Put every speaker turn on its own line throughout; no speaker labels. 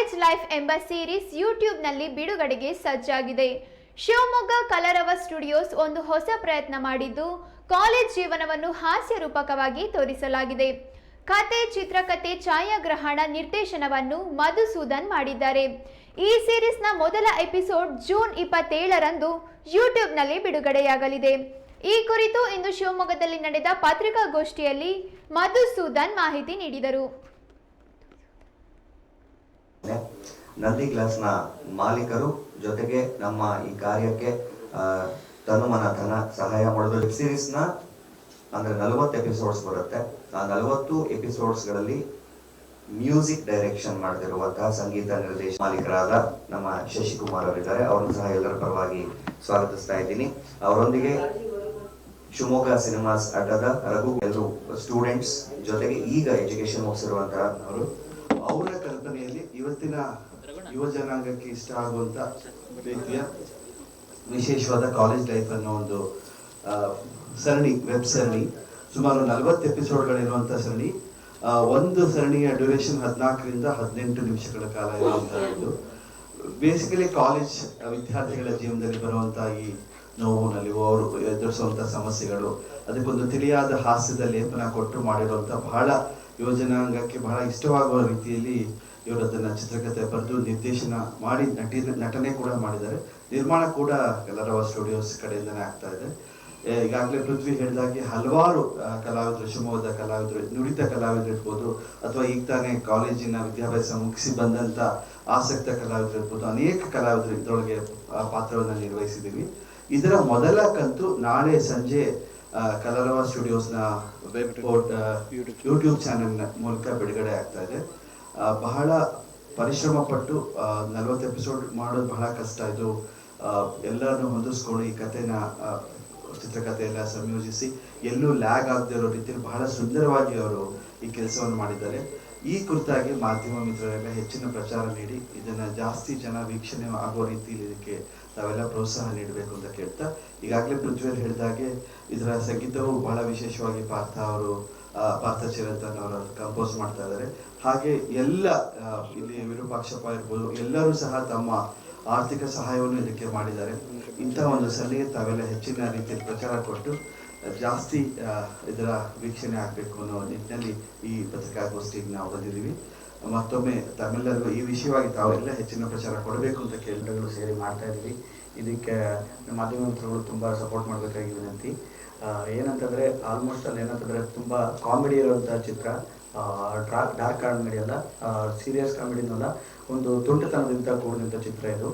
College life ಎಂಬ series ಯೂಟ್ಯೂಬ್ನಲ್ಲಿ ಬಿಡುಗಡೆಗೆ ಸಜ್ಜಾಗಿದೆ. ಶಿವಮೊಗ್ಗ ಕಲರವ ಸ್ಟುಡಿಯೋಸ್ ಒಂದು ಹೊಸ ಪ್ರಯತ್ನ ಮಾಡಿದ್ದು, ಕಾಲೇಜ್ ಜೀವನವನ್ನು ಹಾಸ್ಯ ರೂಪಕವಾಗಿ ತೋರಿಸಲಾಗಿದೆ. ಕತೆ, ಚಿತ್ರಕಥೆ, ಛಾಯಾಗ್ರಹಣ, ನಿರ್ದೇಶನವನ್ನು ಮಧುಸೂದನ್ ಮಾಡಿದ್ದಾರೆ. ಈ ಸೀರೀಸ್ನ ಮೊದಲ ಎಪಿಸೋಡ್ ಜೂನ್ 27ರಂದು ಯೂಟ್ಯೂಬ್ನಲ್ಲಿ ಬಿಡುಗಡೆಯಾಗಲಿದೆ. ಈ ಕುರಿತು ಇಂದು ಶಿವಮೊಗ್ಗದಲ್ಲಿ ನಡೆದ ಪತ್ರಿಕಾಗೋಷ್ಠಿಯಲ್ಲಿ ಮಧುಸೂದನ್ ಮಾಹಿತಿ ನೀಡಿದರು.
ನಂದಿ ಕ್ಲಾಸ್ನ ಮಾಲೀಕರು ಜೊತೆಗೆ ನಮ್ಮ ಈ ಕಾರ್ಯಕ್ಕೆ ತನುಮನ ಧನ ಸಹಾಯ ಮಾಡೋದು. ವೆಬ್ ಸೀರೀಸ್ನ ಅಂದ್ರೆ 40 ಎಪಿಸೋಡ್ಸ್ ಬರುತ್ತೆ. ಆ 40 ಎಪಿಸೋಡ್ಸ್ಗಳಲ್ಲಿ ಮ್ಯೂಸಿಕ್ ಡೈರೆಕ್ಷನ್ ಮಾಡದಿರುವಂತಹ ಸಂಗೀತ ನಿರ್ದೇಶನ ಮಾಲೀಕರಾದ ನಮ್ಮ ಶಶಿಕುಮಾರ್ ಅವರಿದ್ದಾರೆ. ಅವ್ರನ್ನು ಸಹ ಎಲ್ಲರ ಪರವಾಗಿ ಸ್ವಾಗತಿಸ್ತಾ ಇದ್ದೀನಿ. ಅವರೊಂದಿಗೆ ಶಿವಮೊಗ್ಗ ಸಿನಿಮಾಸ್ ಅಡ್ಡದ ರಘು, ಎಲ್ಲರೂ ಸ್ಟೂಡೆಂಟ್ಸ್, ಜೊತೆಗೆ ಈಗ ಎಜುಕೇಶನ್ ಮುಗಿಸಿರುವಂತಹ
ಅವರ ಕಲ್ಪನೆಯಲ್ಲಿ ಇವತ್ತಿನ ಯುವ ಜನಾಂಗಕ್ಕೆ ಇಷ್ಟ ಆಗುವಂತ ರೀತಿಯ ವಿಶೇಷವಾದ ಕಾಲೇಜ್ ಲೈಫ್ ಅನ್ನೋ ಒಂದು ಸರಣಿ, ವೆಬ್ ಸರಣಿ, ಸುಮಾರು 40 ಎಪಿಸೋಡ್ಗಳಿರುವಂತಹ ಸರಣಿ. ಒಂದು ಸರಣಿಯ ಡ್ಯೂರೇಷನ್ 14ರಿಂದ 18 ನಿಮಿಷಗಳ ಕಾಲ ಇರುವಂತಹದ್ದು. ಬೇಸಿಕಲಿ ಕಾಲೇಜ್ ವಿದ್ಯಾರ್ಥಿಗಳ ಜೀವನದಲ್ಲಿ ಬರುವಂತಹ ಈ ನೋವು, ನಲಿವು, ಅವರು ಎದುರಿಸುವಂತಹ ಸಮಸ್ಯೆಗಳು, ಅದಕ್ಕೊಂದು ತಿಳಿಯಾದ ಹಾಸ್ಯದ ಲೇಪನ ಕೊಟ್ಟು ಮಾಡಿರುವಂತಹ ಬಹಳ ಯುವಜನಾಂಗಕ್ಕೆ ಬಹಳ ಇಷ್ಟವಾಗುವ ರೀತಿಯಲ್ಲಿ ಇವರು ಅದನ್ನ ಚಿತ್ರಕಥೆ ಬರೆದು ನಿರ್ದೇಶನ ಮಾಡಿ ನಟನೆ ಕೂಡ ಮಾಡಿದ್ದಾರೆ. ನಿರ್ಮಾಣ ಕೂಡ ಕಲರವ ಸ್ಟುಡಿಯೋಸ್ ಕಡೆಯಿಂದನೇ ಆಗ್ತಾ ಇದೆ. ಈಗಾಗಲೇ ಪೃಥ್ವಿ ಹೇಳಿದಾಗೆ ಹಲವಾರು ಕಲಾವಿದರು, ಶಿವಮೊಗ್ಗದ ಕಲಾವಿದರು, ನುರಿತ ಕಲಾವಿದರು ಇರ್ಬೋದು, ಅಥವಾ ಈಗ ತಾನೇ ಕಾಲೇಜಿನ ವಿದ್ಯಾಭ್ಯಾಸ ಮುಗಿಸಿ ಬಂದಂತ ಆಸಕ್ತ ಕಲಾವಿದರು ಇರ್ಬೋದು, ಅನೇಕ ಕಲಾವಿದರು ಇದರೊಳಗೆ ಪಾತ್ರವನ್ನು ನಿರ್ವಹಿಸಿದ್ದೀವಿ. ಇದರ ಮೊದಲ ಕಂತು ನಾಳೆ ಸಂಜೆ ಕಲರವ ಸ್ಟುಡಿಯೋಸ್ನ ಯೂಟ್ಯೂಬ್ ಚಾನೆಲ್ ಮೂಲಕ ಬಿಡುಗಡೆ ಆಗ್ತಾ ಇದೆ. ಬಹಳ ಪರಿಶ್ರಮ ಪಟ್ಟು 40 ಎಪಿಸೋಡ್ ಮಾಡೋದು ಬಹಳ ಕಷ್ಟ. ಇದು ಎಲ್ಲರನ್ನು ಹೊಂದಿಸ್ಕೊಂಡು ಈ ಕಥೆನ, ಚಿತ್ರಕಥೆ ಎಲ್ಲ ಸಂಯೋಜಿಸಿ ಎಲ್ಲೂ ಲ್ಯಾಗ್ ಆಗದೆ ಇರೋ ರೀತಿಯಲ್ಲಿ ಬಹಳ ಸುಂದರವಾಗಿ ಅವರು ಈ ಕೆಲಸವನ್ನು ಮಾಡಿದ್ದಾರೆ. ಈ ಕುರಿತಾಗಿ ಮಾಧ್ಯಮ ಮಿತ್ರರೆಲ್ಲ ಹೆಚ್ಚಿನ ಪ್ರಚಾರ ನೀಡಿ ಇದನ್ನ ಜಾಸ್ತಿ ಜನ ವೀಕ್ಷಣೆ ಆಗೋ ರೀತಿಯಲ್ಲಿ ಇದಕ್ಕೆ ತಾವೆಲ್ಲ ಪ್ರೋತ್ಸಾಹ ನೀಡಬೇಕು ಅಂತ ಕೇಳ್ತಾ, ಈಗಾಗಲೇ ಪೃಥ್ವಿ ಹೇಳಿದಾಗೆ ಇದರ ಸಂಗೀತವು ಬಹಳ ವಿಶೇಷವಾಗಿ ಪಾರ್ಥ ಚಿರಂತನ್ ಅವರು ಕಂಪೋಸ್ ಮಾಡ್ತಾ ಇದ್ದಾರೆ. ಹಾಗೆ ಎಲ್ಲ ಇಲ್ಲಿ ವಿರೂಪಾಕ್ಷಪ್ಪ ಇರ್ಬೋದು, ಎಲ್ಲರೂ ಸಹ ತಮ್ಮ ಆರ್ಥಿಕ ಸಹಾಯವನ್ನು ಇದಕ್ಕೆ ಮಾಡಿದ್ದಾರೆ. ಇಂತಹ ಒಂದು ಸಲಹೆ ತಾವೆಲ್ಲ ಹೆಚ್ಚಿನ ರೀತಿಯಲ್ಲಿ ಪ್ರಚಾರ ಕೊಟ್ಟು ಜಾಸ್ತಿ ಇದರ ವೀಕ್ಷಣೆ ಆಗಬೇಕು ಅನ್ನೋ ನಿಟ್ಟಿನಲ್ಲಿ ಈ ಪತ್ರಿಕಾಗೋಷ್ಠಿಗೆ ನಾವು ಬಂದಿದ್ದೀವಿ. ಮತ್ತೊಮ್ಮೆ ತಮ್ಮೆಲ್ಲರಿಗೂ ಈ ವಿಷಯವಾಗಿ ತಾವೆಲ್ಲ ಹೆಚ್ಚಿನ ಪ್ರಚಾರ ಕೊಡಬೇಕು ಅಂತ ಕೇಂದ್ರಗಳು ಸೇರಿ ಮಾಡ್ತಾ ಇದ್ದೀವಿ. ಇದಕ್ಕೆ ಮಾಧ್ಯಮ ಮಿತ್ರಗಳು ತುಂಬ ಸಪೋರ್ಟ್ ಮಾಡಬೇಕಾಗಿ ವಿನಂತಿ. ಏನಂತಂದರೆ ಆಲ್ಮೋಸ್ಟ್ ಅಲ್ಲಿ ಏನಂತಂದರೆ ತುಂಬ ಕಾಮಿಡಿ ಇರುವಂಥ ಚಿತ್ರ, ಡಾರ್ಕ್ ಕಾಮಿಡಿ ಅಲ್ಲ, ಸೀರಿಯಸ್ ಕಾಮಿಡಿನಲ್ಲ, ಒಂದು ತುಂಟತನದಿಂದ ಕೂಡಿದಂಥ ಚಿತ್ರ ಇದು.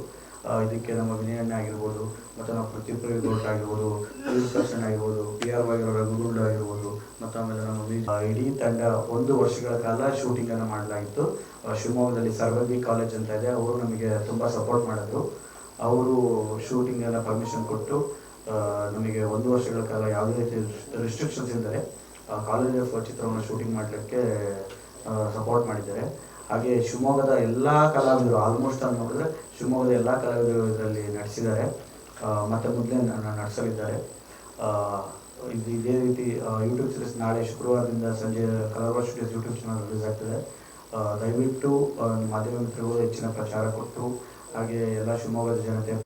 ಇದಕ್ಕೆ ನಮ್ಮ ವಿನಯಣ್ಣ ಆಗಿರ್ಬೋದು, ಮತ್ತು ನಮ್ಮ ಪ್ರತಿಪ್ರವಿ ಗೌಡ್ರ ಆಗಿರ್ಬೋದು, ವಿಲ್ಕರ್ಷನ್ ಆಗಿರ್ಬೋದು, PR ಆಗಿರೋ ರಘುಗೌಡ ಆಗಿರ್ಬೋದು, ಮತ್ತು ಆಮೇಲೆ ನಮ್ಮ ಇಡೀ ತಂಡ 1 ವರ್ಷಗಳ ಕಾಲ ಶೂಟಿಂಗನ್ನು ಮಾಡಲಾಗಿತ್ತು. ಶಿವಮೊಗ್ಗದಲ್ಲಿ ಸರ್ವಜ್ಞ ಕಾಲೇಜ್ ಅಂತ ಇದೆ, ಅವರು ನಮಗೆ ತುಂಬ ಸಪೋರ್ಟ್ ಮಾಡಿದ್ರು. ಅವರು ಶೂಟಿಂಗನ್ನು ಪರ್ಮಿಷನ್ ಕೊಟ್ಟು ನಮಗೆ 1 ವರ್ಷಗಳ ಕಾಲ ಯಾವುದೇ ರೀತಿ ರಿಸ್ಟ್ರಿಕ್ಷನ್ಸ್ ಇದ್ದರೆ ಕಾಲೇಜ್ ಆಫ್ ಚಿತ್ರವನ್ನು ಶೂಟಿಂಗ್ ಮಾಡಲಿಕ್ಕೆ ಸಪೋರ್ಟ್ ಮಾಡಿದ್ದಾರೆ. ಹಾಗೆ ಶಿವಮೊಗ್ಗದ ಎಲ್ಲ ಕಲಾವಿದರು, ಆಲ್ಮೋಸ್ಟ್ ಅಲ್ಲಿ ನೋಡಿದ್ರೆ ಶಿವಮೊಗ್ಗದ ಎಲ್ಲ ಕಲಾವಿದರು ಇದರಲ್ಲಿ ನಟಿಸಿದ್ದಾರೆ, ಮತ್ತು ಮೊದಲೇ ನಡೆಸಲಿದ್ದಾರೆ. ಇದೇ ರೀತಿ ಯೂಟ್ಯೂಬ್ ಸೀರೀಸ್ ನಾಳೆ ಶುಕ್ರವಾರದಿಂದ ಸಂಜೆ ಕಲರವ ಸ್ಟುಡಿಯೋಸ್ ಯೂಟ್ಯೂಬ್ ಚಾನಲ್ ರಿಲೀಸ್ ಆಗ್ತದೆ. ದಯವಿಟ್ಟು ಮಾಧ್ಯಮ ಮಿತ್ರಗಳು ಹೆಚ್ಚಿನ ಪ್ರಚಾರ ಕೊಟ್ಟು, ಹಾಗೆ ಎಲ್ಲ ಶಿವಮೊಗ್ಗದ ಜನತೆ